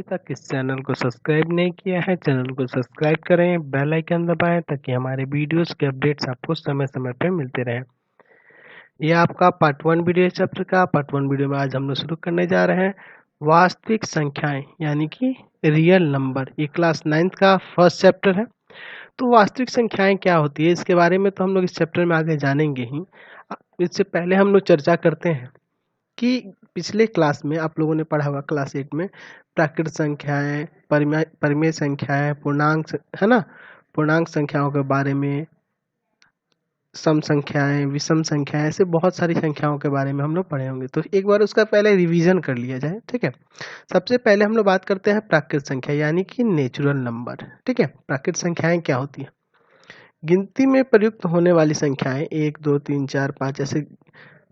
तक इस चैनल को सब्सक्राइब नहीं किया है, चैनल को सब्सक्राइब करें, बेल आइकन दबाएं ताकि हमारे वीडियोस के अपडेट्स आपको समय समय पर मिलते रहें। ये आपका पार्ट 1 वीडियो चैप्टर का पार्ट 1 वीडियो में आज हम लोग शुरू करने जा रहे हैं वास्तविक संख्याएं यानी कि रियल नंबर। ये क्लास 9th का फर्स्ट चैप्टर है। तो वास्तविक संख्याएं क्या होती है इसके बारे में तो हम लोग इस चैप्टर में आगे जानेंगे ही। इससे पहले हम लोग चर्चा करते हैं कि पिछले क्लास में आप लोगों ने पढ़ा हुआ क्लास 8 में प्राकृत संख्याएं, परिमेय संख्याएं, पूर्णांक है ना, पूर्णांक संख्याओं के बारे में, सम संख्याएं, विषम संख्याएं, ऐसे बहुत सारी संख्याओं के बारे में हम लोग पढ़े होंगे। तो एक बार उसका पहले रिवीजन कर लिया जाए, ठीक है। सबसे पहले हम लोग बात करते हैं प्राकृत संख्या यानी कि नेचुरल नंबर, ठीक है। प्राकृत संख्याएं क्या होती है? गिनती में प्रयुक्त होने वाली संख्याएं 1, 2, 3, 4, 5 ऐसे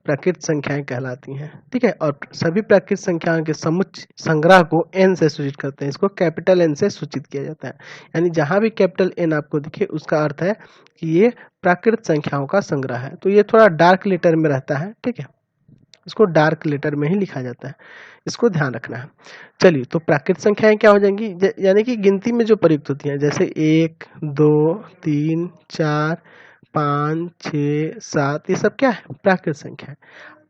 प्राकृत संख्याएं कहलाती हैं, ठीक है। और सभी प्राकृत संख्याओं के समुच्चय संग्रह को n से सूचित करते हैं। इसको कैपिटल N से सूचित किया जाता है। यानी जहां भी कैपिटल N आपको दिखे उसका अर्थ है कि ये प्राकृत संख्याओं का संग्रह है। तो ये थोड़ा डार्क लेटर में रहता है, ठीक है। इसको डार्क लेटर में ही लिखा जाता है, इसको ध्यान रखना है। चलिए, तो प्राकृत संख्याएं क्या हो जाएंगी? यानी कि गिनती में जो प्रयुक्त होती हैं, जैसे 1, 2, 3, 4, 5, 6, 7, ये सब क्या है? प्राकृत संख्या है।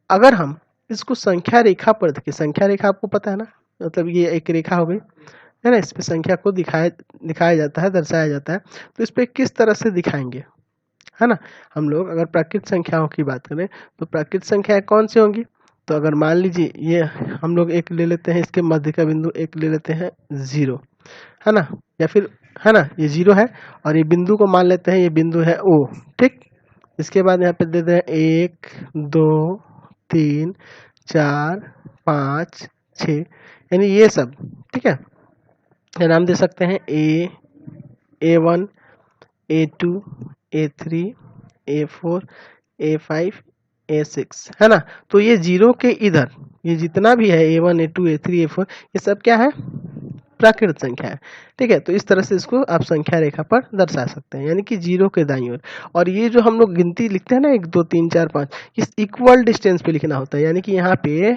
अगर हम इसको संख्या रेखा पर देखें, संख्या रेखा आपको पता है ना, मतलब ये एक रेखा हो गई है ना, इस पे संख्या को दिखाया जाता है, दर्शाया जाता है। तो इस पे किस तरह से दिखाएंगे, है ना। हम लोग अगर प्राकृत संख्याओं की बात करें तो प्राकृत संख्याएं कौन सी होंगी? तो अगर मान लीजिए ये हम लोग एक ले लेते हैं, इसके मध्य का बिंदु एक ले लेते हैं 0, है ना, या फिर है ना ये 0 है और ये बिंदु को मान लेते हैं, ये बिंदु है O, ठीक। इसके बाद यहाँ पे देते हैं 1, 2, 3, 4, 5, 6, यानी ये सब, ठीक है। ये नाम दे सकते हैं A1, A2, A3, A4, A5, A6, है ना। तो ये 0 के इधर ये जितना भी है A1, A2, A3, A4, ये सब क्या है? प्राकृत संख्या है, ठीक है। तो इस तरह से इसको आप संख्या रेखा पर दर्शा सकते हैं, यानी कि 0 के दाईं ओर। और ये जो हम लोग गिनती लिखते हैं ना, 1, 2, 3, 4, 5, इस इक्वल डिस्टेंस पे लिखना होता है। यानी कि यहाँ पे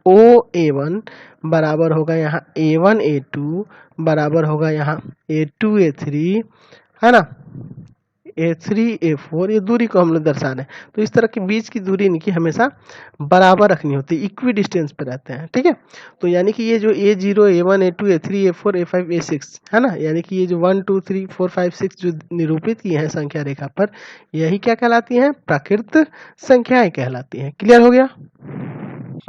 OA1 बराबर होगा यहाँ A1, A2 बराबर होगा यहाँ A2, A3, है ना, A3, A4, ये दूरी को हम लोग दर्शा रहे हैं। तो इस तरह के बीच की दूरी इनकी हमेशा बराबर रखनी होती है, इक्वी डिस्टेंस पे रहते हैं, ठीक है। तो यानी कि ये जो A0, A1, A2, A3, A4, A5, A6 है ना, यानी कि ये जो 1, 2, 3, 4, 5, 6 जो निरूपित की हैं संख्या रेखा पर, यही क्या कहलाती हैं? प्राकृत संख्याएं कहलाती हैं। क्लियर हो गया?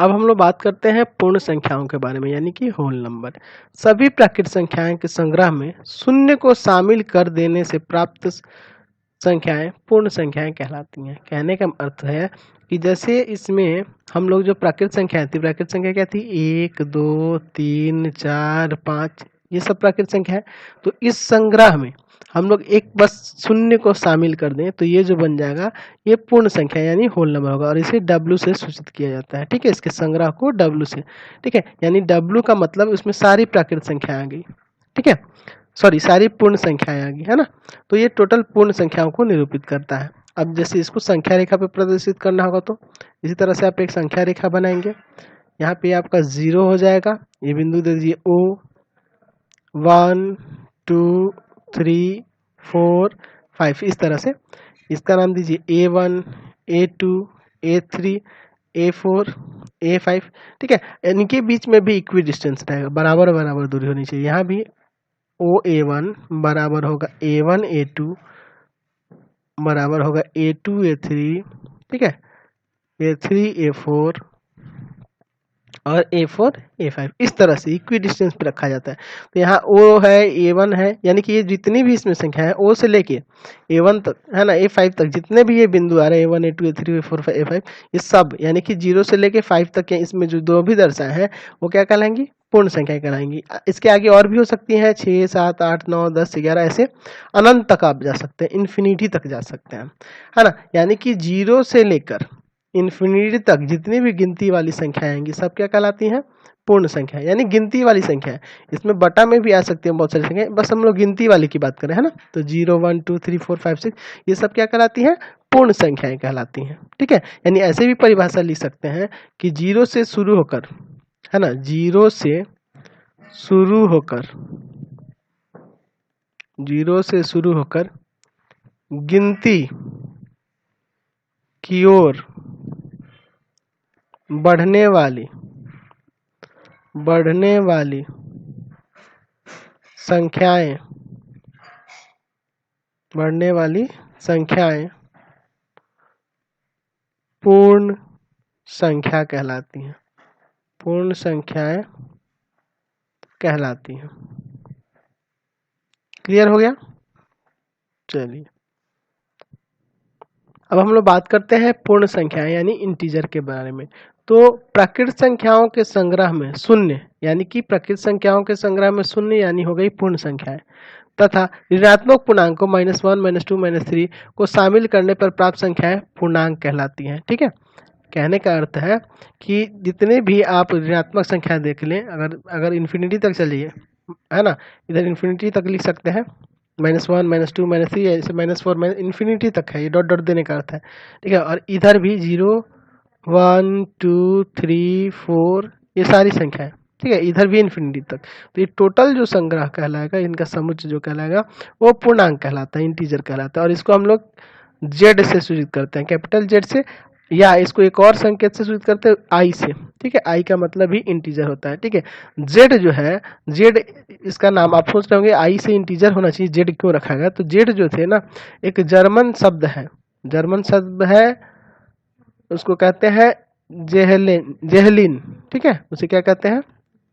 अब हम लोग बात करते हैं पूर्ण संख्याओं के बारे में, यानी कि होल नंबर। सभी प्राकृत संख्याएं के संग्रह में शून्य को शामिल कर देने से प्राप्त संख्याएं पूर्ण संख्याएं कहलाती हैं। कहने का अर्थ है कि जैसे इसमें हम लोग जो प्राकृत संख्याएं थी, प्राकृत संख्या क्या थी? 1, 2, 3, 4, 5, ये सब प्राकृत संख्या है। तो इस संग्रह में हम लोग एक बस शून्य को शामिल कर दें तो ये जो बन जाएगा ये पूर्ण संख्या यानी होल नंबर होगा, और इसे W से सूचित किया जाता है, ठीक है। इसके संग्रह को W से, ठीक है। यानी W का मतलब उसमें सारी प्राकृत संख्या आ गई, ठीक है, सॉरी सारी पूर्ण संख्याएं आ गई, है ना। तो ये टोटल पूर्ण संख्याओं को निरूपित करता है। अब जैसे इसको संख्या रेखा पे प्रदर्शित करना होगा तो इसी तरह से आप एक संख्या रेखा बनाएंगे। यहाँ पे आपका 0 हो जाएगा, ये बिंदु दे दीजिए O, 1, 2, 3, 4, 5, इस तरह से इसका नाम दीजिए A1, A2, A3, A4, A5, ठीक है। इनके बीच में भी इक्वी डिस्टेंस रहेगा, बराबर बराबर दूरी होनी चाहिए। यहाँ भी OA1 बराबर होगा A1, A2 बराबर होगा A2, A3, ठीक है, A3, A4 और A4, A5, इस तरह से इक्वी डिस्टेंस पे रखा जाता है। तो यहाँ O है, A1 है, यानी कि ये जितनी भी इसमें संख्या है O से लेके A1 तक, है ना, A5 तक जितने भी ये बिंदु आ रहे हैं A1, A2, A3, A4, A5, ये सब यानी कि 0 से लेके 5 तक के इसमें जो दो भी दर्शाए हैं वो क्या कहलाएंगी? पूर्ण संख्या कहलाएंगी। इसके आगे और भी हो सकती हैं, 6, 7, 8, 9, 10, 11, ऐसे अनंत तक आप जा सकते हैं, इन्फिनिटी तक जा सकते हैं, है ना। यानी कि 0 से लेकर इन्फिनिटी तक जितनी भी गिनती वाली संख्या आएंगी सब क्या कहलाती हैं? पूर्ण संख्या, यानी गिनती वाली संख्या है। इसमें बटा में भी आ सकती है बहुत सारी संख्या, बस हम लोग गिनती वाली की बात करें, है ना। तो 0, 1, 2, 3, 4, 5, 6 ये सब क्या कहलाती हैं? पूर्ण संख्याएं कहलाती हैं, ठीक है। यानी ऐसे भी परिभाषा लिख सकते हैं कि 0 से शुरू होकर, है ना, 0 से शुरू होकर, जीरो से शुरू होकर गिनती की ओर बढ़ने वाली संख्याएं, पूर्ण संख्या कहलाती हैं। पूर्ण संख्याएं कहलाती हैं। क्लियर हो गया? चलिए अब हम लोग बात करते हैं पूर्ण संख्याएं यानी इंटीजर के बारे में। तो प्राकृत संख्याओं के संग्रह में शून्य यानी कि प्राकृत संख्याओं के संग्रह में शून्य यानी हो गई पूर्ण संख्याएं, तथा ऋणात्मक पूर्णांकों -1, -2, -3 को शामिल करने पर प्राप्त संख्याएं पूर्णांक कहलाती हैं। ठीक है, कहने का अर्थ है कि जितने भी आप ऋणात्मक संख्या देख लें, अगर इन्फिनिटी तक चलिए, है ना, इधर इन्फिनिटी तक लिख सकते हैं, -1, -2, -3 ऐसे -4 इन्फिनिटी तक है, ये डॉट डॉट देने का अर्थ है। ठीक है, और इधर भी 0, 1, 2, 3, 4 ये सारी संख्या है। ठीक है, इधर भी इन्फिनिटी तक। तो ये टोटल जो संग्रह कहलाएगा, इनका समुच्चय जो कहलाएगा वो पूर्णांक कहलाता है, इंटीजर कहलाता है। और इसको हम लोग जेड से सूचित करते हैं, कैपिटल जेड से, या इसको एक और संकेत से सूचित करते हैं, आई से। ठीक है, आई का मतलब ही इंटीजर होता है। ठीक है, जेड जो है, जेड इसका नाम आप सोच रहे होंगे आई से इंटीजर होना चाहिए, जेड क्यों रखा गया? तो जेड जो थे ना, एक जर्मन शब्द है, उसको कहते हैं जेहलिन। ठीक है, उसे क्या कहते हैं?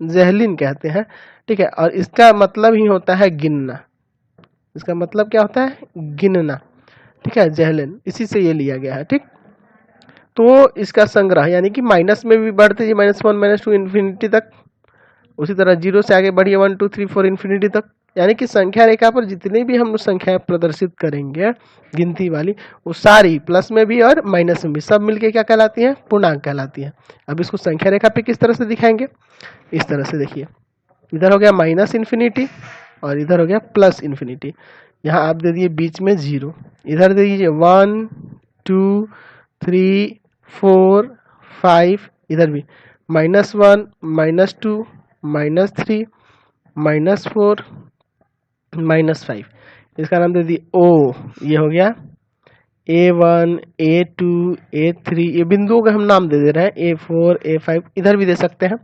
जेहलिन कहते हैं। ठीक है, और इसका मतलब ही होता है गिनना। इसका मतलब क्या होता है? गिनना। ठीक है, जेहलिन, इसी से ये लिया गया है। ठीक, तो इसका संग्रह यानी कि माइनस में भी बढ़ते हैं, -1, -2 इन्फिनिटी तक, उसी तरह 0 से आगे बढ़िए 1, 2, 3, 4 इन्फिनिटी तक। यानी कि संख्या रेखा पर जितनी भी हम लोग संख्याएं प्रदर्शित करेंगे गिनती वाली, वो सारी प्लस में भी और माइनस में भी सब मिलके क्या कहलाती हैं? पूर्णांक कहलाती हैं। अब इसको संख्या रेखा पे किस तरह से दिखाएंगे? इस तरह से देखिए, इधर हो गया -इन्फिनिटी और इधर हो गया +इन्फिनिटी। यहाँ आप दे दिए बीच में 0, इधर दे दीजिए 1, 2, 3, 4, 5, इधर भी -1, -2, -3, -4, -5, इसका नाम दे दिए O। ये हो गया A1, A2, A3, ये बिंदुओं का हम नाम दे रहे हैं, A4, A5, इधर भी दे सकते हैं।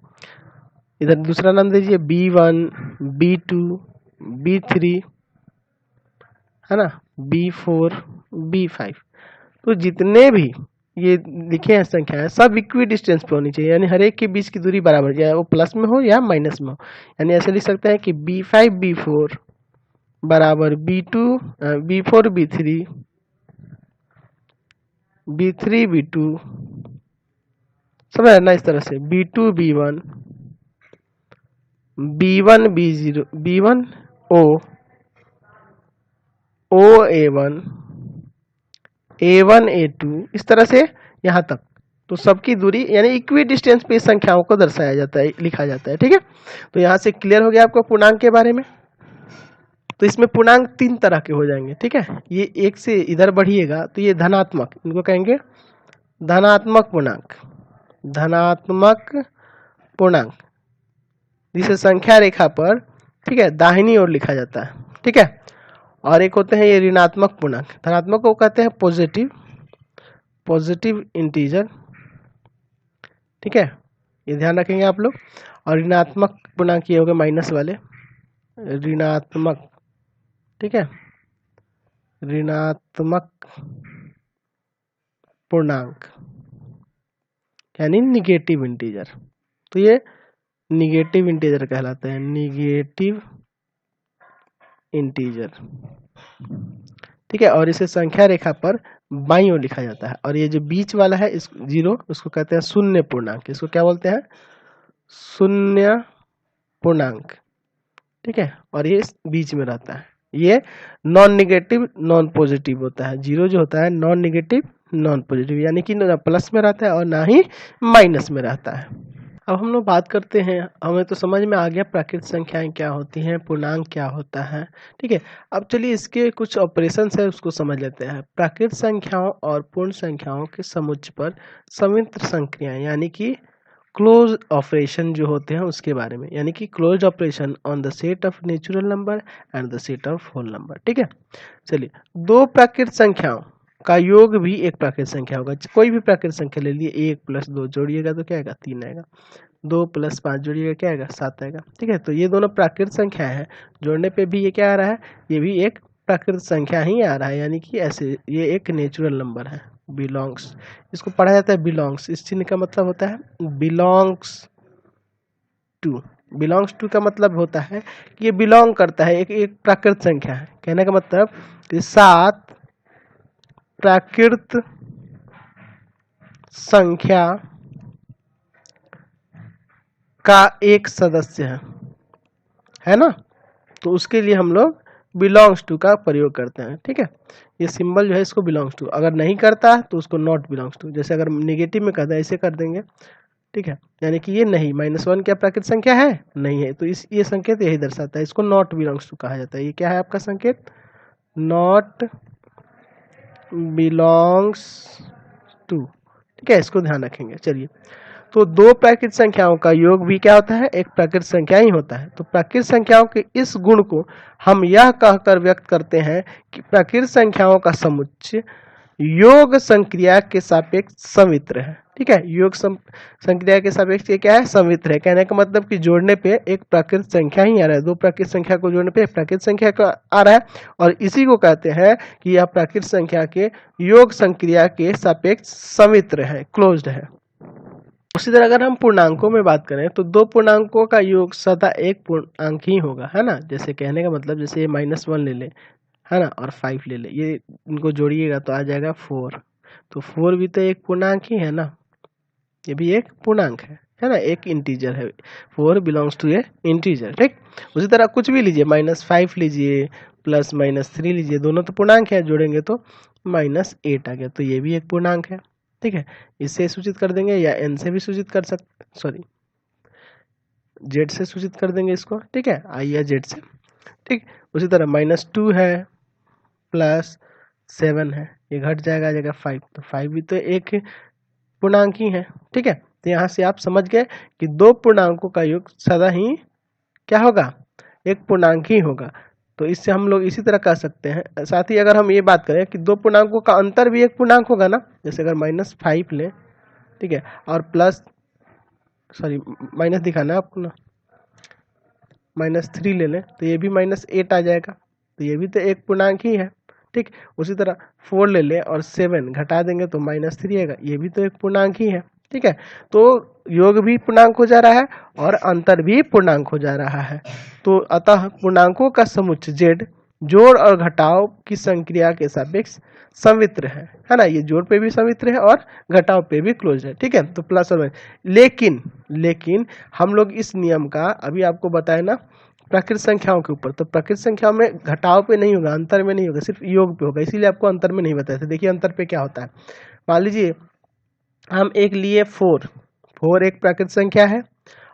इधर दूसरा नाम दीजिए B1, B2, B3, है ना, B4, B5। तो जितने भी ये लिखे हैं संख्याएं सब इक्वी डिस्टेंस पे होनी चाहिए, यानी हर एक के बीच की दूरी बराबर, चाहे वो प्लस में हो या माइनस में हो। यानी ऐसे लिख सकते हैं कि B5, B4 बराबर B2, B4, B3, B3, B2, समझ ना, इस तरह से B2, B1, B1, B0, B1 O, O A1, A1 A2, इस तरह से यहाँ तक। तो सबकी दूरी यानी इक्वी डिस्टेंस पे संख्याओं को दर्शाया जाता है, लिखा जाता है। ठीक है, तो यहाँ से क्लियर हो गया आपको पूर्णांक के बारे में। तो इसमें पूर्णांक 3 तरह के हो जाएंगे। ठीक है, ये एक से इधर बढ़िएगा तो ये धनात्मक, इनको कहेंगे धनात्मक पूर्णांक। धनात्मक पूर्णांक जिसे संख्या रेखा पर, ठीक है, दाहिनी ओर लिखा जाता है। ठीक है, और एक होते हैं ये ऋणात्मक पूर्णांक। धनात्मक को कहते हैं पॉजिटिव इंटीजर। ठीक है, ये ध्यान रखेंगे आप लोग। और ऋणात्मक पूर्णांक ये हो गए माइनस वाले, ऋणात्मक। ठीक है, ऋणात्मक पूर्णांक यानी निगेटिव इंटीजर। तो ये निगेटिव इंटीजर कहलाता है, निगेटिव इंटीजर। ठीक है, और इसे संख्या रेखा पर बाईं ओर लिखा जाता है। और ये जो बीच वाला है इस 0, उसको कहते हैं शून्य पूर्णांक। इसको क्या बोलते हैं? शून्य पूर्णांक। ठीक है, और ये बीच में रहता है। ये नॉन निगेटिव नॉन पॉजिटिव होता है। 0 जो होता है नॉन निगेटिव नॉन पॉजिटिव, यानी कि ना प्लस में रहता है और ना ही माइनस में रहता है। अब हम लोग बात करते हैं, हमें तो समझ में आ गया प्राकृत संख्याएं क्या होती हैं, पूर्णांक क्या होता है। ठीक है, अब चलिए इसके कुछ ऑपरेशंस है उसको समझ लेते हैं। प्राकृत संख्याओं और पूर्ण संख्याओं के समुच्चय पर समित्र संक्रियाएं यानी कि क्लोज ऑपरेशन जो होते हैं उसके बारे में, यानी कि close operation on the set of natural number and the set of whole number. ठीक है, चलिए दो प्राकृत संख्याओं का योग भी एक प्राकृत संख्या होगा। कोई भी प्राकृत संख्या ले लिए, 1 + 2 जोड़िएगा तो क्या आएगा 3 आएगा, 2 + 5 जोड़िएगा क्या आएगा 7 आएगा। ठीक है, तो ये दोनों प्राकृत संख्या है, जोड़ने पे भी ये क्या आ रहा है, ये भी एक प्राकृत संख्या ही आ रहा है, यानी कि ऐसे ये एक नेचुरल नंबर है। बिलोंग्स, इसको पढ़ा जाता है बिलोंग्स, इस चिन्ह का मतलब होता है बिलोंग्स टू। बिलोंग्स टू का मतलब होता है कि ये बिलोंग करता है, एक प्राकृत संख्या है। कहने का मतलब ये 7 प्राकृत संख्या का एक सदस्य है ना, तो उसके लिए हम लोग बिलोंग्स टू का प्रयोग करते हैं। ठीक है, ये सिंबल जो है इसको बिलोंग्स टू, अगर नहीं करता है तो उसको नॉट बिलोंग्स टू। जैसे अगर नेगेटिव में कहता है ऐसे कर देंगे। ठीक है, यानी कि ये नहीं, -1 क्या प्राकृत संख्या है, नहीं है, तो इस ये संकेत यही दर्शाता है, इसको नॉट बिलोंग्स टू कहा जाता है। ये क्या है आपका संकेत, नॉट बिलोंग्स टू। ठीक है, इसको ध्यान रखेंगे। चलिए, तो दो प्राकृत संख्याओं का योग भी क्या होता है, एक प्राकृत संख्या ही होता है। तो प्राकृत संख्याओं के इस गुण को हम यह कहकर व्यक्त करते हैं कि प्राकृत संख्याओं का समुच्चय योग संक्रिया के सापेक्ष समित्र है। ठीक है, योग संक्रिया के सापेक्ष ये क्या है, समित्र है। कहने का मतलब कि जोड़ने पे एक प्राकृत संख्या ही आ रहा है, दो प्राकृत संख्या को जोड़ने पे एक प्राकृत संख्या का आ रहा है, और इसी को कहते हैं कि यह प्राकृत संख्या के योग संक्रिया के सापेक्ष समित्र है, क्लोज्ड है। उसी तरह अगर हम पूर्णांकों में बात करें तो दो पूर्णांकों का योग सदा एक पूर्णांक ही होगा, है ना। जैसे कहने का मतलब जैसे -1 ले ले, है ना, और 5 ले ले, ये इनको जोड़िएगा तो आ जाएगा 4। तो 4 भी तो एक पूर्णांक ही है ना, ये भी एक पूर्णांक है ना, एक इंटीजर है। 4 बिलोंग्स टू ए इंटीजर। ठीक, उसी तरह कुछ भी लीजिए, -5 लीजिए प्लस -3 लीजिए, दोनों तो पूर्णांक है, जोड़ेंगे तो -8 आ गया, तो ये भी एक पूर्णांक है। ठीक है, इससे सूचित कर देंगे या n से भी सूचित कर सकते, सॉरी z से सूचित कर देंगे इसको। ठीक है, i या z से। ठीक, उसी तरह -2 है प्लस 7 है, ये घट जाएगा, आ जाएगा 5, तो 5 भी तो एक पूर्णांक ही है। ठीक है, तो यहाँ से आप समझ गए कि दो पूर्णांकों का योग सदा ही क्या होगा, एक पूर्णांक ही होगा। तो इससे हम लोग इसी तरह कह सकते हैं। साथ ही अगर हम ये बात करें कि दो पूर्णांकों का अंतर भी एक पूर्णांक होगा ना, जैसे अगर -5 लें, ठीक है, और प्लस, सॉरी माइनस दिखाना है आपको ना, -3 ले लें तो ये भी -8 आ जाएगा, तो ये भी तो एक पूर्णांक ही है। ठीक, उसी तरह 4 ले लें और 7 घटा देंगे तो -3 आएगा, ये भी तो एक पूर्णांक ही है। ठीक है, तो योग भी पूर्णांक हो जा रहा है और अंतर भी पूर्णांक हो जा रहा है। तो अतः पूर्णांकों का समुच्चय z जोड़ और घटाव की संक्रिया के सापेक्ष समित्र है ना, ये जोड़ पे भी समित्र है और घटाव पे भी क्लोज है। ठीक है, तो प्लस और लेकिन हम लोग इस नियम का अभी आपको बताया ना प्राकृत संख्याओं के ऊपर, तो प्राकृत संख्याओं में घटाव पे नहीं होगा, अंतर में नहीं होगा, सिर्फ योग पे होगा, इसीलिए आपको अंतर में नहीं बताया था। देखिए अंतर पे क्या होता है, मान लीजिए हम एक लिए 4 एक प्राकृत संख्या है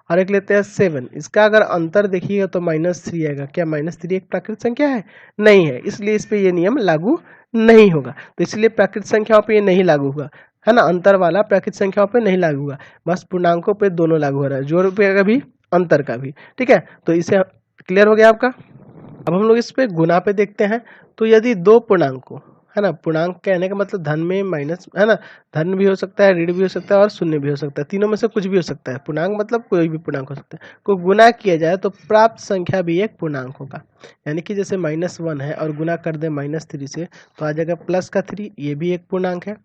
और एक लेते हैं 7, इसका अगर अंतर देखिएगा तो -3 आएगा। क्या -3 एक प्राकृत संख्या है? नहीं है, इसलिए इस पे ये नियम लागू नहीं होगा। तो इसलिए प्राकृत संख्याओं पे ये नहीं लागू होगा, है ना, अंतर वाला प्राकृत संख्याओं पे नहीं लागू होगा, बस पूर्णांकों पे दोनों लागू हो रहा है, जोड़ पे का भी अंतर का भी। ठीक है, तो इसे क्लियर हो गया आपका। अब हम लोग इस पे गुना पे देखते हैं। तो यदि दो पूर्णांकों, है ना, पूर्णांक कहने का मतलब धन में माइनस, है ना, धन भी हो सकता है, ऋण भी हो सकता है और शून्य भी हो सकता है, तीनों में से कुछ भी हो सकता है। पूर्णांक मतलब कोई भी पूर्णांक हो सकता है, को गुना किया जाए तो प्राप्त संख्या भी एक पूर्णांक होगा। यानी कि जैसे -1 है और गुना कर दे -3 से तो आ जाएगा +3, ये भी एक पूर्णांक है।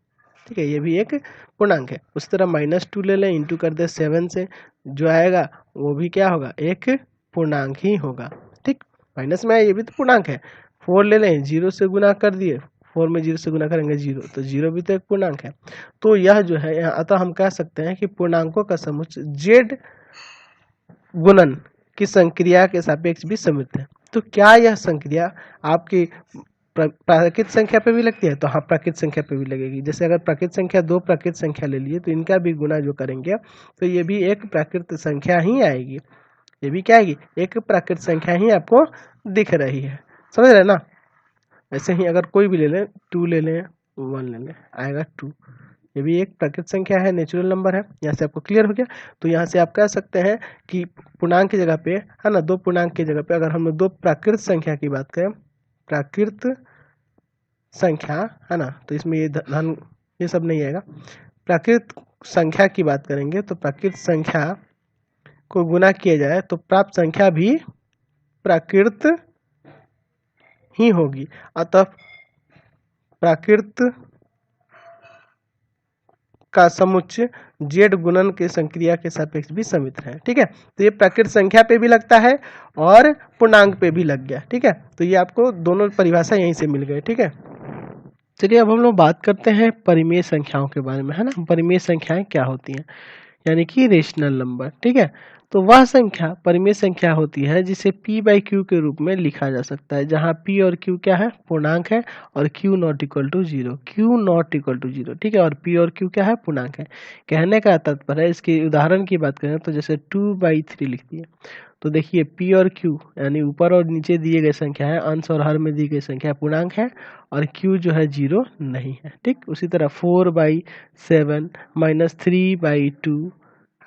ठीक है, ये भी एक पूर्णांक है। उस तरह -2 ले लें, इंटू कर दे 7 से, जो आएगा वो भी क्या होगा, एक पूर्णांक ही होगा। ठीक, माइनस में है, ये भी तो पूर्णांक है। 4 ले लें, 0 से गुना कर दिए, 4 में 0 से गुना करेंगे 0, तो 0 भी तो एक पूर्णांक है। तो यह जो है, अतः हम कह सकते हैं कि पूर्णांकों का समुच्चय z गुणन की संक्रिया के सापेक्ष भी समित है। तो क्या यह संक्रिया आपकी प्राकृत संख्या पे भी लगती है? तो हाँ, प्राकृत संख्या पे भी लगेगी। जैसे अगर प्राकृत संख्या, दो प्राकृत संख्या ले लिए तो इनका भी गुना जो करेंगे तो ये भी एक प्राकृत संख्या ही आएगी, ये भी क्या आएगी, एक प्राकृत संख्या ही आपको दिख रही है। समझ रहे ना। ऐसे ही अगर कोई भी ले लें, 2 ले लें, 1 ले लें, आएगा 2, ये भी एक प्राकृत संख्या है, नेचुरल नंबर है। यहाँ से आपको क्लियर हो गया। तो यहाँ से आप कह सकते हैं कि पूर्णांक की जगह पे है ना, दो पूर्णांक की जगह पे अगर हम लोग दो प्राकृत संख्या की बात करें, प्राकृत संख्या है ना, तो इसमें ये धन ये सब नहीं आएगा। प्राकृत संख्या की बात करेंगे तो प्राकृत संख्या को गुना किया जाए तो प्राप्त संख्या भी प्राकृत ही होगी। अतः प्राकृत का समुच्चय जेड गुणन के संक्रिया के सापेक्ष भी समित है। ठीक है, तो ये प्राकृत संख्या पे भी लगता है और पूर्णांक पे भी लग गया। ठीक है, तो ये आपको दोनों परिभाषा यहीं से मिल गए। ठीक है, चलिए अब हम लोग बात करते हैं परिमेय संख्याओं के बारे में, है ना। परिमेय संख्याएं क्या होती हैं, यानी कि रेशनल नंबर। ठीक है, तो वह संख्या परिमेय संख्या होती है जिसे p बाई क्यू के रूप में लिखा जा सकता है, जहां p और q क्या है, पूर्णांक है, और q not equal to zero, q not equal to zero. ठीक है, और p और q क्या है, पूर्णांक है। कहने का तात्पर्य है, इसके उदाहरण की बात करें तो जैसे 2/3 लिख दिए, तो देखिए p और q यानी ऊपर और नीचे दिए गए संख्या है, अंश और हर में दी गई संख्या पूर्णांक है, और q जो है जीरो नहीं है। ठीक, उसी तरह 4/7 माइनस 3/2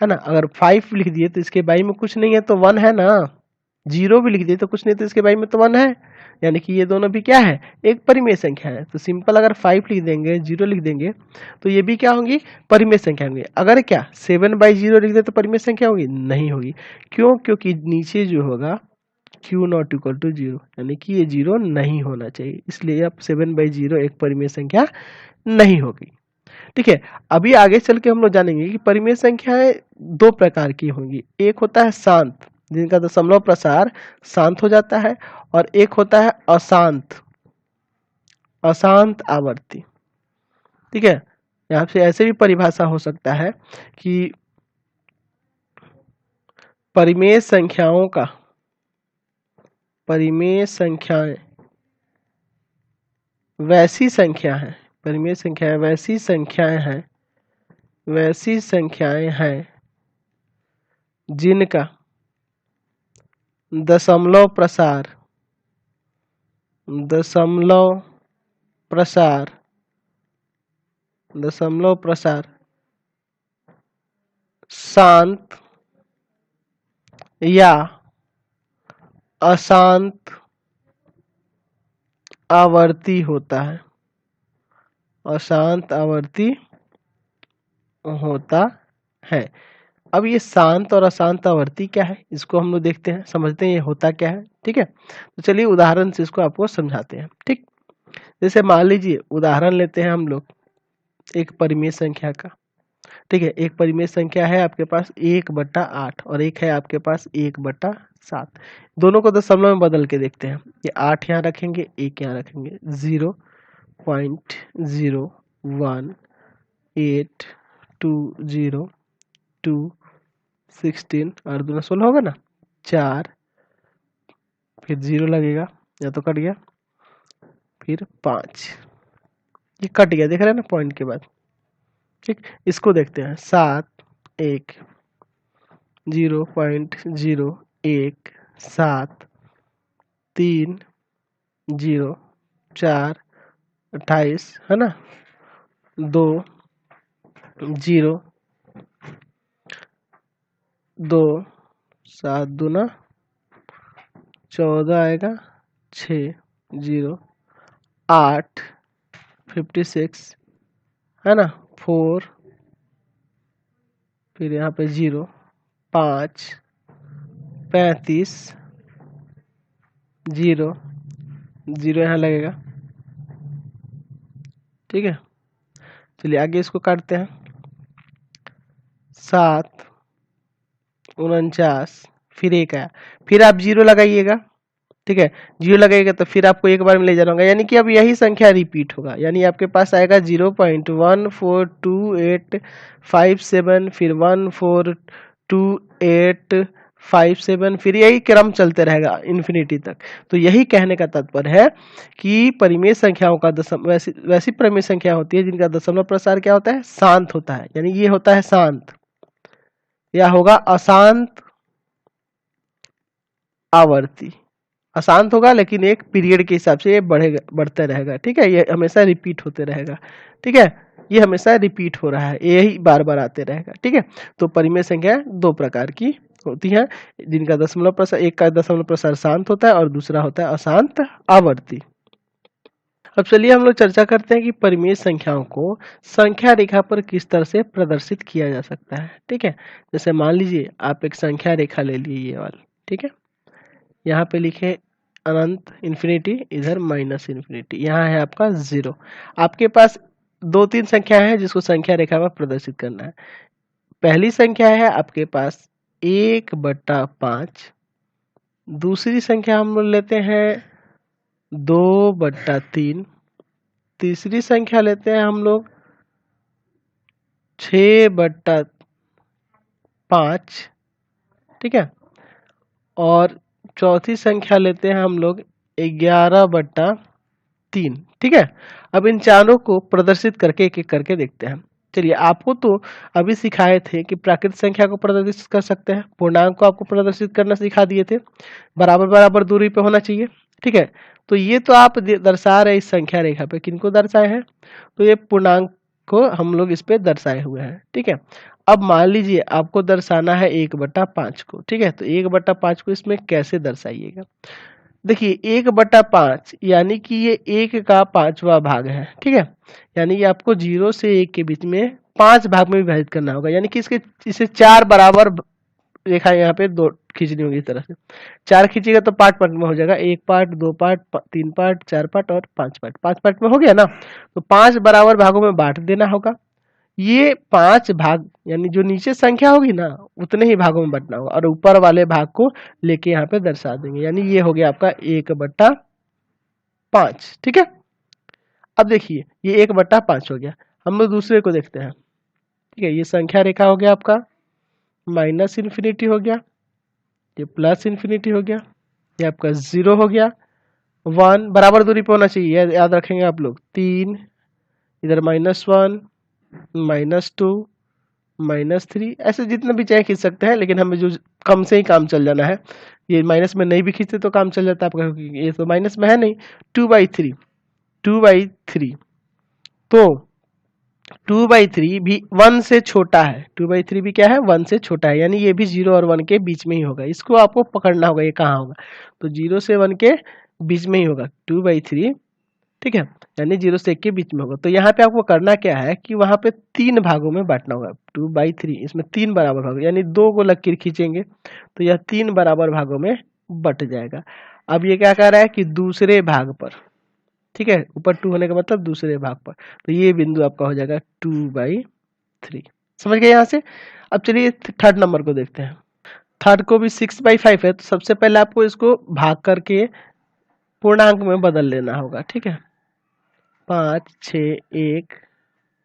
है ना। अगर 5 लिख दिए तो इसके बाई में कुछ नहीं है तो 1 है ना, 0 भी लिख दिए तो कुछ नहीं तो इसके बाई में तो 1 है, यानी कि ये दोनों भी क्या है, एक परिमेय संख्या है। तो सिंपल अगर 5 लिख देंगे, 0 लिख देंगे तो ये भी क्या होंगी, परिमेय संख्या होंगी। अगर क्या 7/0 लिख दे तो परिमेय संख्या होगी, नहीं होगी। क्यों, क्योंकि नीचे जो होगा q not equal to zero, यानी कि ये जीरो नहीं होना चाहिए, इसलिए अब 7/0 एक परिमेय संख्या नहीं होगी। ठीक है, अभी आगे चल के हम लोग जानेंगे कि परिमेय संख्याएं दो प्रकार की होंगी। एक होता है शांत, जिनका दशमलव प्रसार शांत हो जाता है, और एक होता है अशांत, अशांत आवर्ती। ठीक है, यहाँ से ऐसे भी परिभाषा हो सकता है कि परिमेय संख्याओं का, परिमेय संख्याएं वैसी संख्या है, परिमेय संख्याएं वैसी संख्याएं हैं, वैसी संख्याएं हैं जिनका दशमलव प्रसार, दशमलव प्रसार, दशमलव प्रसार शांत या अशांत आवर्ती होता है, अशांत आवर्ती होता है। अब ये शांत और अशांत आवर्ती क्या है, इसको हम लोग देखते हैं, समझते हैं ये होता क्या है। ठीक है, तो चलिए उदाहरण से इसको आपको समझाते हैं। ठीक, जैसे मान लीजिए उदाहरण लेते हैं हम लोग एक परिमेय संख्या का। ठीक है, एक परिमेय संख्या है आपके पास 1/8 और एक है आपके पास 1/7। दोनों को दशमलव में बदल के देखते हैं, ये 8 यहाँ रखेंगे, 1 यहाँ रखेंगे, 0.01820 और दूना 16 होगा ना, 4 फिर 0 लगेगा, या तो कट गया, फिर 5, ये कट गया, देख रहे हैं ना पॉइंट के बाद। ठीक, इसको देखते हैं 7 1 0.017 3 0 4 28 है ना, 2 0 2 7 दूना 14 आएगा, 6 0 8 56 है ना, 4 फिर यहाँ पे 0 5 35 0 0 यहाँ लगेगा। ठीक है, चलिए आगे इसको काटते हैं, 7 49 फिर 1 आया, फिर आप 0 लगाइएगा। ठीक है, 0 लगाइएगा तो फिर आपको एक बार में ले जाना होगा, यानी कि अब यही संख्या रिपीट होगा, यानी आपके पास आएगा 0.142857, फिर 142857, फिर यही क्रम चलते रहेगा इन्फिनिटी तक। तो यही कहने का तात्पर्य है कि परिमेय संख्याओं का वैसी परिमेय संख्या होती है जिनका दशमलव प्रसार क्या होता है, शांत होता है, यानी ये होता है शांत, या होगा अशांत आवर्ती। अशांत होगा लेकिन एक पीरियड के हिसाब से ये बढ़ेगा, बढ़ता रहेगा। ठीक है, ये हमेशा रिपीट होते रहेगा। ठीक है, ये हमेशा रिपीट हो रहा है, यही बार बार आते रहेगा। ठीक है, तो परिमेय संख्या दो प्रकार की होती है, जिनका दशमलव प्रसार, एक का दशमलव प्रसार शांत होता है और दूसरा होता है अशांत आवर्ती। अब चलिए हम लोग चर्चा करते हैं कि परिमेय संख्याओं को संख्या रेखा पर किस तरह से प्रदर्शित किया जा सकता है। ठीक है, जैसे मान लीजिए आप एक संख्या रेखा ले लिए ये वाली। ठीक है, यहाँ पे लिखे अनंत इन्फिनिटी, इधर माइनस इन्फिनिटी, यहाँ है आपका 0। आपके पास दो तीन संख्या है जिसको संख्या रेखा में प्रदर्शित करना है। पहली संख्या है आपके पास 1/5, दूसरी संख्या हम लोग लेते हैं 2/3, तीसरी संख्या लेते हैं हम लोग 6/5। ठीक है, और चौथी संख्या लेते हैं हम लोग 11/3। ठीक है, अब इन चारों को प्रदर्शित करके एक एक करके देखते हैं। चलिए, आपको तो अभी सिखाए थे कि प्राकृतिक संख्या को प्रदर्शित कर सकते हैं, पूर्णांक को आपको प्रदर्शित करना सिखा दिए थे, बराबर बराबर दूरी पे होना चाहिए। ठीक है, तो ये तो आप दर्शा रहे इस संख्या रेखा पे, किनको दर्शाए हैं, तो ये पूर्णांक को हम लोग इस पे दर्शाए हुए हैं। ठीक है, अब मान लीजिए आपको दर्शाना है 1/5 को। ठीक है, तो 1/5 को इसमें कैसे दर्शाइएगा। देखिए 1/5 यानी कि ये 1 का 5वां भाग है। ठीक है, यानी ये आपको 0 से 1 के बीच में 5 भाग में विभाजित करना होगा, यानी कि इसके इसे 4 बराबर रेखा यहाँ पे दो खींचनी होगी इस तरह से। 4 खींचिएगा तो पार्ट पार्ट में हो जाएगा, 1 पार्ट, 2 पार्ट, 3 पार्ट, 4 पार्ट और 5 पार्ट। 5 पार्ट में हो गया ना, तो 5 बराबर भागों में बांट देना होगा। ये 5 भाग यानी जो नीचे संख्या होगी ना उतने ही भागों में बांटना होगा, और ऊपर वाले भाग को लेके यहाँ पे दर्शा देंगे, यानी ये हो गया आपका 1/5। ठीक है, अब देखिए ये 1/5 हो गया। हम लोग दूसरे को देखते हैं। ठीक है, ये संख्या रेखा हो गया आपका, माइनस इन्फिनिटी हो गया, ये प्लस इन्फिनिटी हो गया, ये आपका 0 हो गया, 1 बराबर दूरी पे होना चाहिए, याद रखेंगे आप लोग। 3, इधर -1, -2, -3, ऐसे जितना भी चाहे खींच सकते हैं, लेकिन हमें जो कम से ही काम चल जाना है। ये माइनस में नहीं भी खींचते तो काम चल जाता है आपका, क्योंकि ये तो माइनस में है नहीं। 2/3, 2/3, तो 2/3 भी 1 से छोटा है। 2/3 भी क्या है, 1 से छोटा है, यानी ये भी 0 और 1 के बीच में ही होगा। इसको आपको पकड़ना होगा, ये कहाँ होगा, तो 0 से 1 के बीच में ही होगा 2/3। ठीक है, यानी 0 से 1 के बीच में होगा। तो यहाँ पे आपको करना क्या है कि वहां पे 3 भागों में बांटना होगा। 2/3 इसमें 3 बराबर भाग, यानी 2 को लकीर खींचेंगे तो यह 3 बराबर भागों में बट जाएगा। अब ये क्या कह रहा है कि दूसरे भाग पर, ठीक है, ऊपर 2 होने का मतलब दूसरे भाग पर, तो ये बिंदु आपका हो जाएगा 2/3। समझ गए यहाँ से। अब चलिए थर्ड नंबर को देखते हैं। थर्ड को भी 6/5 है, तो सबसे पहले आपको इसको भाग करके पूर्णांक में बदल लेना होगा। ठीक है, 5, 6, 1,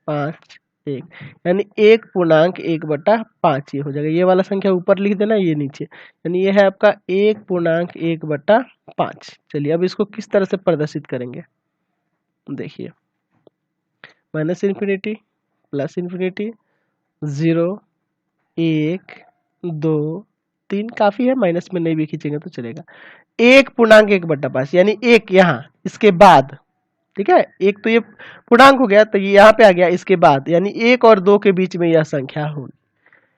5, 1, यानी 1/1/5 ये हो जाएगा। ये वाला संख्या ऊपर लिख देना, ये नीचे, यानी ये है आपका 1/1/5। चलिए अब इसको किस तरह से प्रदर्शित करेंगे, देखिए माइनस इन्फिनिटी, प्लस इन्फिनिटी, 0, 1, 2, 3 काफी है, माइनस में नहीं भी खींचेंगे तो चलेगा। 1/1/5 यानी एक यहाँ इसके बाद। ठीक है, एक तो ये पूर्णांक हो गया, तो ये यहाँ पे आ गया इसके बाद, यानी 1 और 2 के बीच में यह संख्या होगी।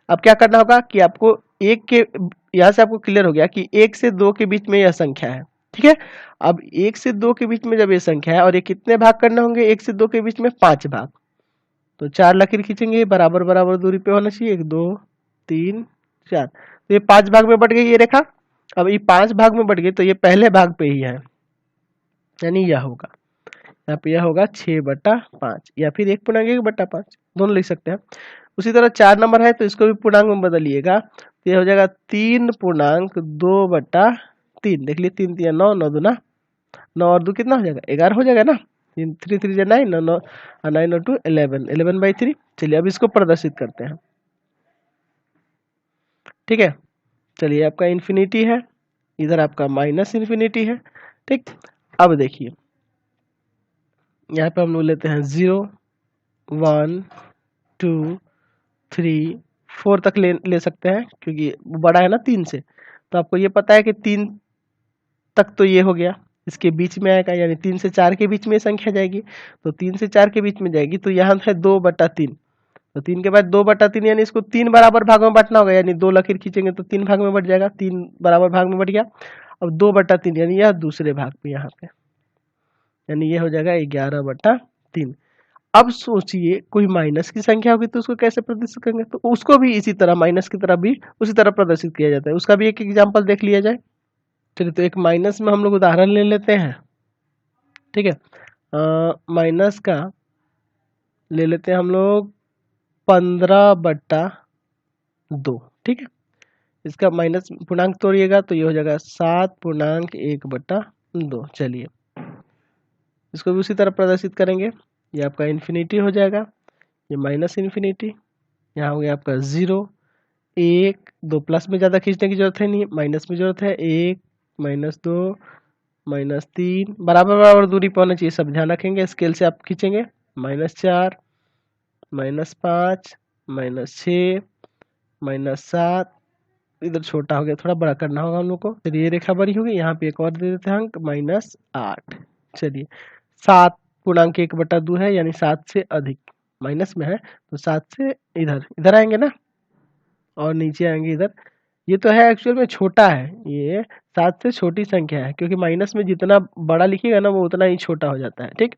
अब क्या करना होगा कि आपको एक के, यहाँ से आपको क्लियर हो गया कि 1 से 2 के बीच में यह संख्या है। ठीक है, अब 1 से 2 के बीच में जब ये संख्या है और ये कितने भाग करने होंगे, 1 से 2 के बीच में 5 भाग, तो 4 लकीर खींचेंगे, बराबर बराबर दूरी पे होना चाहिए, 1, 2, 3, 4, तो ये 5 भाग में बट गई ये रेखा। अब ये 5 भाग में बट गई, तो ये पहले भाग पे ही है, यानी यह होगा, यहाँ पे यह होगा 6/5 या फिर 1/1/5, दोनों लिख सकते हैं। उसी तरह 4 नंबर है, तो इसको भी पूर्णांक में बदलिएगा, तो यह हो जाएगा 3/2/3। देख लीजिए, 3 3 9, 9 दूना 9 और 2 कितना हो जाएगा, 11 हो जाएगा ना। 3 3 3 9, 9 9 9 और 2 11, 11/3। चलिए अब इसको प्रदर्शित करते हैं। ठीक है, चलिए आपका इन्फिनिटी है, इधर आपका माइनस इन्फिनिटी है। ठीक, अब देखिए यहाँ पे हम लोग लेते हैं 0, 1, 2, 3, 4 तक ले सकते हैं, क्योंकि वो बड़ा है ना 3 से, तो आपको ये पता है कि 3 तक तो ये हो गया, इसके बीच में आएगा, यानी 3 से 4 के बीच में संख्या जाएगी। तो 3 से 4 के बीच में जाएगी तो यहाँ है 2/3। तो 3 के बाद 2/3, यानी इसको 3 बराबर भागों में बांटना होगा, यानी 2 लकीर खींचेंगे तो 3 भाग में बट जाएगा, 3 बराबर भाग में बट गया। अब 2/3 यानी यह दूसरे भाग पे यहाँ पे, यानी ये हो जाएगा 11/3। अब सोचिए कोई माइनस की संख्या होगी तो उसको कैसे प्रदर्शित करेंगे, तो उसको भी इसी तरह माइनस की तरह भी उसी तरह प्रदर्शित किया जाता है। उसका भी एक एग्जाम्पल देख लिया जाए। चलिए तो एक माइनस में हम लोग उदाहरण ले लेते हैं, ठीक है। माइनस का ले लेते हैं हम लोग 15/2, ठीक है। इसका माइनस पूर्णांक तोड़िएगा तो ये हो जाएगा 7.1/2। चलिए इसको भी उसी तरह प्रदर्शित करेंगे। ये आपका इन्फिनिटी हो जाएगा, ये माइनस इन्फिनिटी, यहाँ हो गया आपका 0 1 2 प्लस में ज़्यादा खींचने की जरूरत है नहीं, माइनस में जरूरत है 1 -2 -3 बराबर बराबर दूरी पर होना चाहिए, सब ध्यान रखेंगे। स्केल से आप खींचेंगे -4 -5 -6 -7, इधर छोटा हो गया, थोड़ा बड़ा करना होगा हम लोग को। चलिए ये रेखा बड़ी होगी, यहाँ पे एक और दे देते हैं अंक -8। चलिए 7.1/2 है, यानी 7 से अधिक, माइनस में है तो 7 से इधर इधर आएंगे ना, और नीचे आएंगे इधर। ये तो है एक्चुअल में छोटा है, ये 7 से छोटी संख्या है, क्योंकि माइनस में जितना बड़ा लिखिएगा ना वो उतना ही छोटा हो जाता है, ठीक।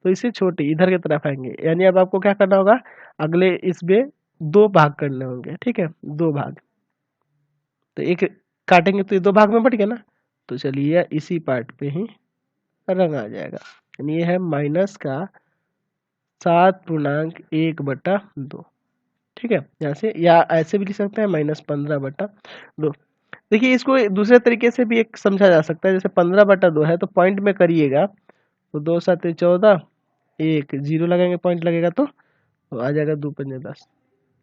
तो इससे छोटी इधर की तरफ आएंगे, यानी अब आपको क्या करना होगा, अगले इसमें 2 भाग करने होंगे, ठीक है, 2 भाग। तो एक काटेंगे तो ये 2 भाग में बट गया ना, तो चलिए इसी पार्ट पे ही रंग आ जाएगा, यानी ये है माइनस का 7.1/2, ठीक है। यहाँ से या ऐसे भी लिख सकते हैं -15/2। देखिए इसको दूसरे तरीके से भी एक समझा जा सकता है, जैसे 15/2 है तो पॉइंट में करिएगा तो 2 7 14, एक 0 लगाएंगे पॉइंट लगेगा तो आ जाएगा 2 5 10,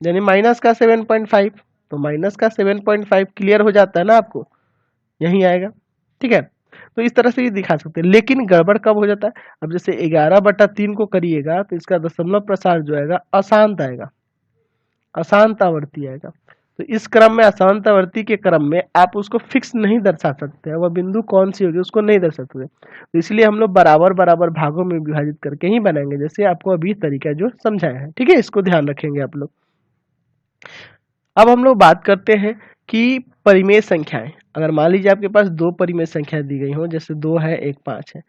यानी माइनस का 7.5। तो माइनस का 7.5 क्लियर हो जाता है ना आपको, यही आएगा, ठीक है। तो इस तरह से ये दिखा सकते हैं, लेकिन गड़बड़ कब हो जाता है, अब जैसे 11/3 को करिएगा तो इसका दशमलव प्रसार जो आएगा अशांत आएगा, अशांत आवर्ती आएगा। तो इस क्रम में अशांत आवर्ती के क्रम में आप उसको फिक्स नहीं दर्शा सकते हैं, वह बिंदु कौन सी होगी उसको नहीं दर्शा सकते। तो इसलिए हम लोग बराबर बराबर भागों में विभाजित करके ही बनाएंगे, जैसे आपको अभी तरीका जो समझाया है, ठीक है। इसको ध्यान रखेंगे आप लोग। अब हम लोग बात करते हैं कि परिमेय संख्याएं, अगर मान लीजिए आपके पास 2 परिमेय संख्याएं दी गई हो, जैसे 2 है 1 5 है,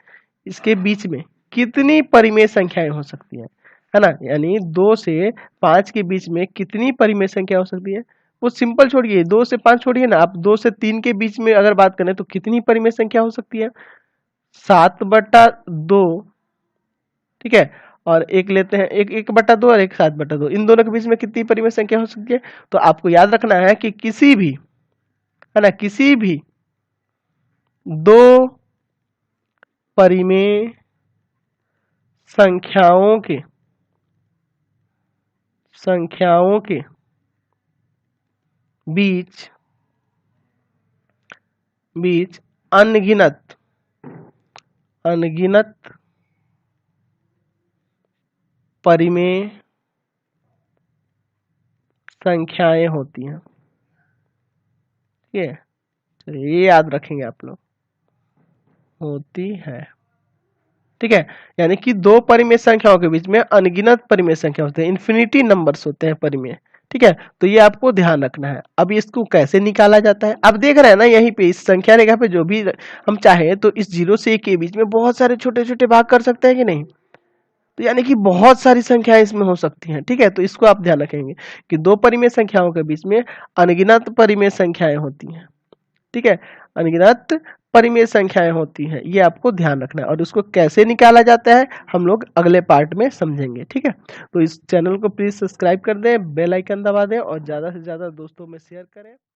इसके बीच में कितनी परिमेय संख्याएं हो सकती हैं, है ना, यानी 2 से 5 के बीच में कितनी परिमेय संख्या हो सकती है। वो सिंपल छोड़िए, 2 से 5 छोड़िए ना, आप 2 से 3 के बीच में अगर बात करें तो कितनी परिमेय संख्या हो सकती है, 7/2, ठीक है। और एक लेते हैं, एक 1/2 और एक 7/2, इन दोनों के बीच में कितनी परिमेय संख्या हो सकती है। तो आपको याद रखना है कि किसी भी, है ना, किसी भी 2 परिमेय संख्याओं के बीच अनगिनत परिमेय संख्याएं होती हैं, ठीक है। तो ये याद रखेंगे आप लोग, होती है, ठीक है। यानी कि 2 परिमेय संख्याओं के बीच में अनगिनत परिमेय संख्या होते हैं, इन्फिनिटी नंबर्स होते हैं परिमेय, ठीक है। तो ये आपको ध्यान रखना है। अब इसको कैसे निकाला जाता है, अब देख रहे हैं ना, यहीं पे इस संख्या रेखा पे जो भी हम चाहे तो इस 0 से 1 के बीच में बहुत सारे छोटे छोटे भाग कर सकते हैं कि नहीं। तो यानी कि बहुत सारी संख्याएं इसमें हो सकती हैं, ठीक है। तो इसको आप ध्यान रखेंगे कि 2 परिमेय संख्याओं के बीच में अनगिनत परिमेय संख्याएं होती हैं, ठीक है, अनगिनत परिमेय संख्याएं होती हैं, ये आपको ध्यान रखना है। और उसको कैसे निकाला जाता है हम लोग अगले पार्ट में समझेंगे, ठीक है। तो इस चैनल को प्लीज सब्सक्राइब कर दें, बेल आइकन दबा दें और ज़्यादा से ज़्यादा दोस्तों में शेयर करें।